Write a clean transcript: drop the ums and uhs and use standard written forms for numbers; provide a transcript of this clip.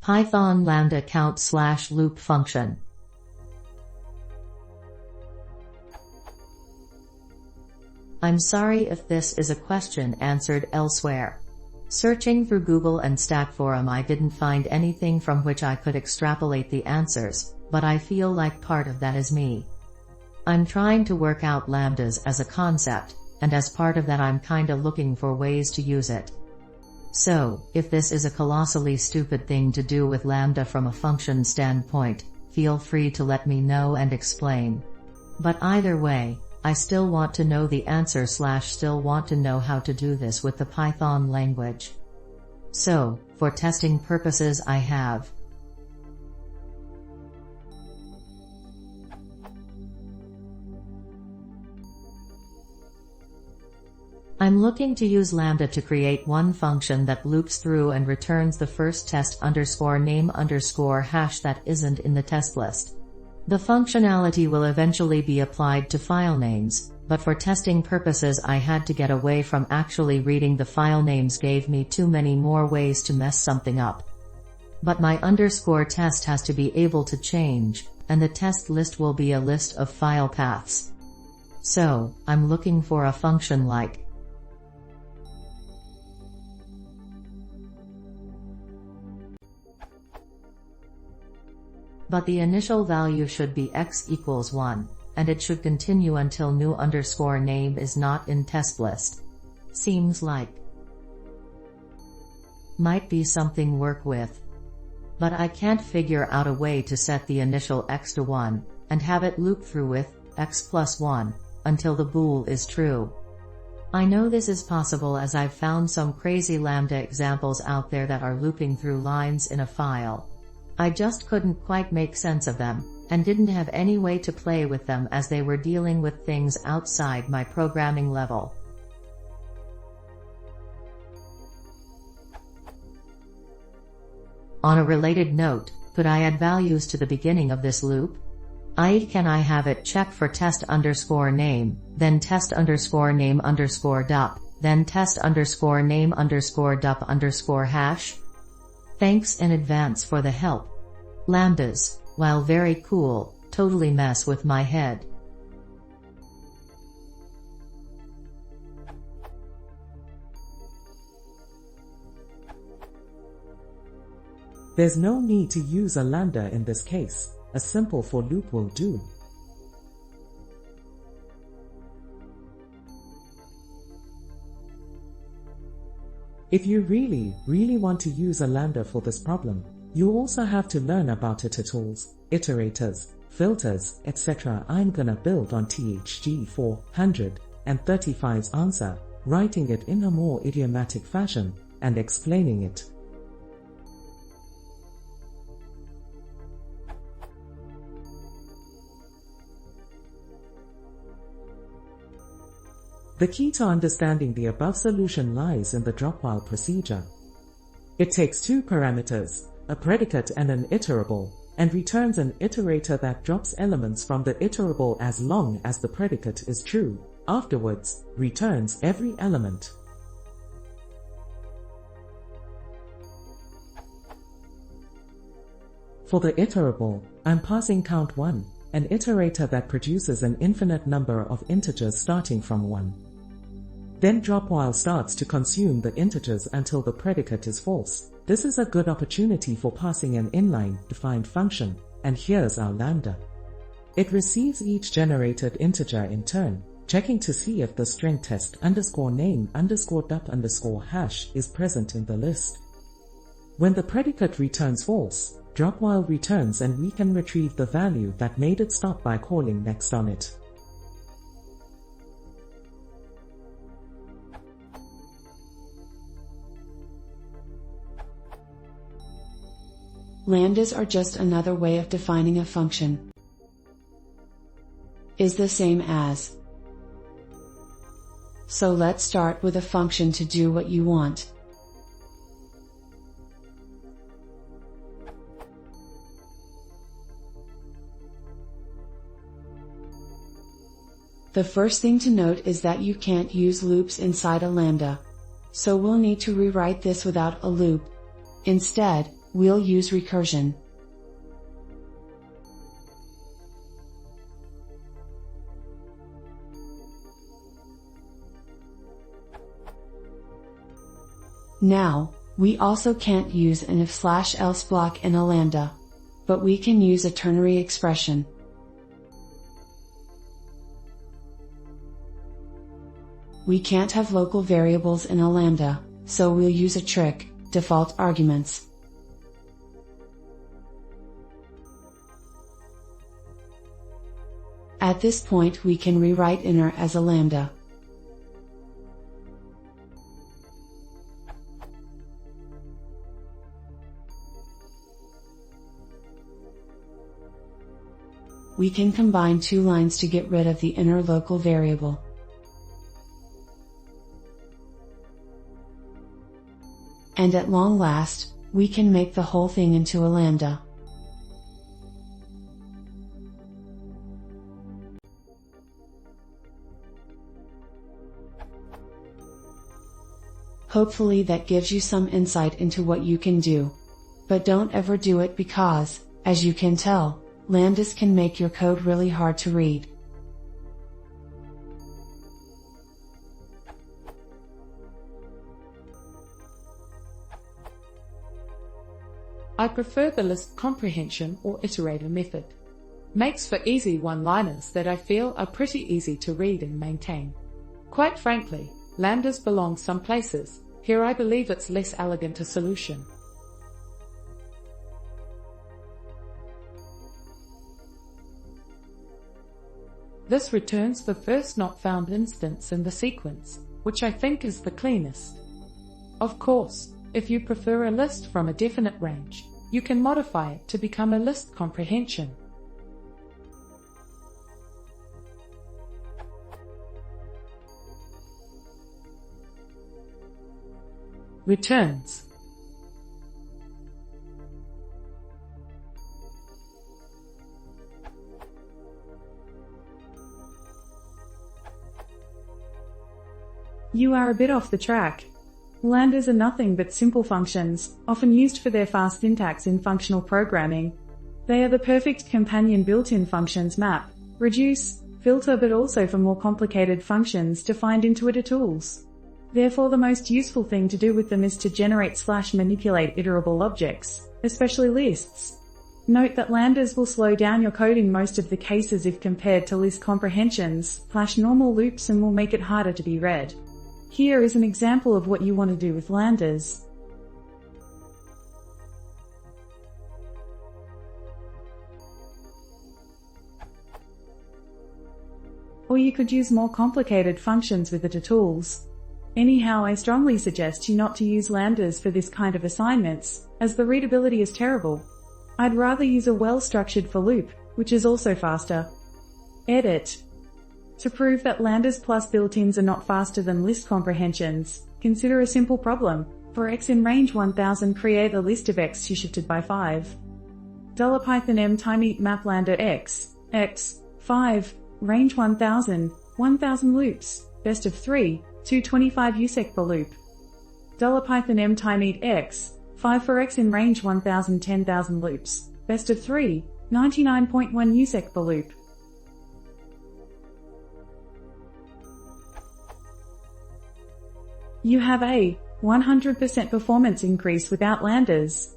Python lambda count/loop function. I'm sorry if this is a question answered elsewhere. Searching through Google and Stack Forum, I didn't find anything from which I could extrapolate the answers, but I feel like part of that is me. I'm trying to work out lambdas as a concept, and as part of that I'm kinda looking for ways to use it. So, if this is a colossally stupid thing to do with lambda from a function standpoint, feel free to let me know and explain. But either way, I still want to know the answer / still want to know how to do this with the Python language. So, for testing purposes I have I'm looking to use Lambda to create one function that loops through and returns the first test_name_hash that isn't in the test list. The functionality will eventually be applied to file names, but for testing purposes I had to get away from actually reading the file names, gave me too many more ways to mess something up. But my _test has to be able to change, and the test list will be a list of file paths. So, I'm looking for a function like but the initial value should be x = 1, and it should continue until new_name is not in test list. Seems like might be something work with. But I can't figure out a way to set the initial x to 1, and have it loop through with x + 1, until the bool is true. I know this is possible as I've found some crazy lambda examples out there that are looping through lines in a file. I just couldn't quite make sense of them, and didn't have any way to play with them as they were dealing with things outside my programming level. On a related note, could I add values to the beginning of this loop? Can I have it check for test_name, then test_name_dup, then test_name_dup_hash? Thanks in advance for the help. Lambdas, while very cool, totally mess with my head. There's no need to use a lambda in this case. A simple for loop will do. If you really want to use a lambda for this problem, you also have to learn about itertools, iterators, filters, etc. I'm gonna build on THG 435's answer, writing it in a more idiomatic fashion, and explaining it. The key to understanding the above solution lies in the drop-while procedure. It takes two parameters, a predicate and an iterable, and returns an iterator that drops elements from the iterable as long as the predicate is true. Afterwards, returns every element. For the iterable, I'm passing count1, an iterator that produces an infinite number of integers starting from 1. Then drop-while starts to consume the integers until the predicate is false. This is a good opportunity for passing an inline defined function, and here's our lambda. It receives each generated integer in turn, checking to see if the string test_name_dup_hash is present in the list. When the predicate returns false, drop-while returns and we can retrieve the value that made it stop by calling next on it. Lambdas are just another way of defining a function. Is the same as. So let's start with a function to do what you want. The first thing to note is that you can't use loops inside a lambda. So we'll need to rewrite this without a loop. Instead, we'll use recursion. Now, we also can't use an if/else block in a lambda. But we can use a ternary expression. We can't have local variables in a lambda, so we'll use a trick, default arguments. At this point we can rewrite inner as a lambda. We can combine two lines to get rid of the inner local variable. And at long last, we can make the whole thing into a lambda. Hopefully that gives you some insight into what you can do. But don't ever do it because, as you can tell, lambdas can make your code really hard to read. I prefer the list comprehension or iterator method. Makes for easy one-liners that I feel are pretty easy to read and maintain. Quite frankly, lambdas belong some places. Here I believe it's less elegant a solution. This returns the first not found instance in the sequence, which I think is the cleanest. Of course, if you prefer a list from a definite range, you can modify it to become a list comprehension. Returns. You are a bit off the track. Lambdas are nothing but simple functions, often used for their fast syntax in functional programming. They are the perfect companion built-in functions map, reduce, filter but also for more complicated functions defined intuitive tools. Therefore the most useful thing to do with them is to generate/manipulate iterable objects, especially lists. Note that lambdas will slow down your code in most of the cases if compared to list comprehensions, flash normal loops and will make it harder to be read. Here is an example of what you want to do with lambdas. Or you could use more complicated functions with the tools. Anyhow, I strongly suggest you not to use lambdas for this kind of assignments, as the readability is terrible. I'd rather use a well-structured for loop, which is also faster. Edit. To prove that lambdas plus built-ins are not faster than list comprehensions, consider a simple problem. For x in range 1000, create a list of x shifted by 5. $m time map lambda x, 5, range 1000, 1000 loops, best of 3, 225 usec per loop. $m time x, 5 for x in range 1000, 10,000 loops, best of 3, 99.1 usec per loop. You have a 100% performance increase without lambdas.